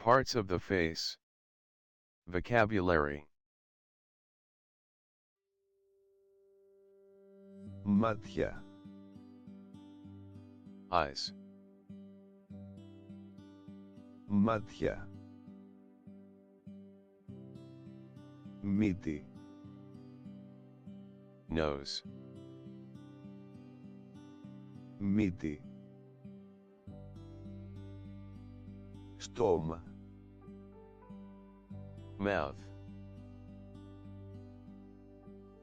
Parts of the face. Vocabulary. Μάτια. Eyes. Μάτια. Μύτη. Nose. Μύτη. Στόμα. Mouth.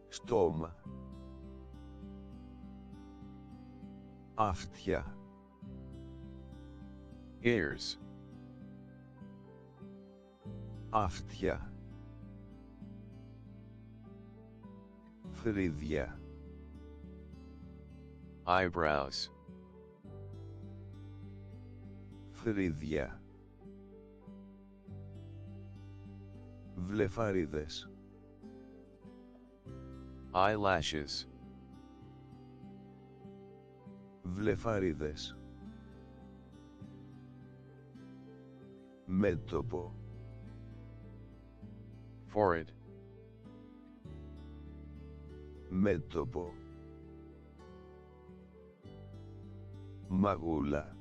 Στόμα. Αυτιά. Ears. Αυτιά. Φρύδια. Eyebrows. Φρύδια. Βλεφαρίδες. Eyelashes. Βλεφαρίδες. Μέτωπο. Forehead. Μέτωπο. Μαγούλα.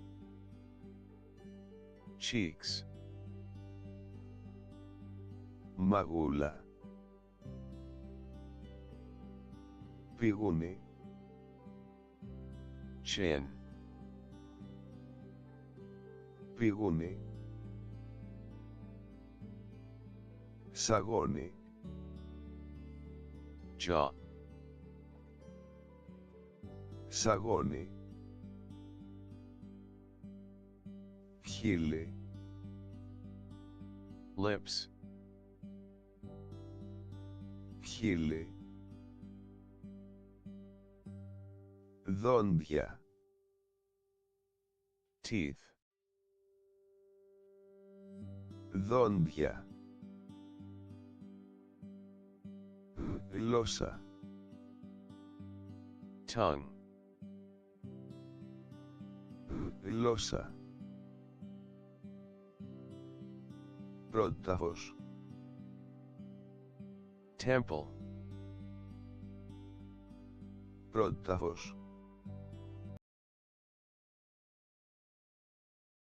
Cheeks. Μαγούλα. Πηγούνι. Chin. Πηγούνι. Σαγόνι. Jaw. Σαγόνι. Χείλη. Lips. Χείλη. Δόντια. Teeth. Δόντια. Γλώσσα. Tongue. Γλώσσα. Πρόταφος. Temple. Πρόταφος.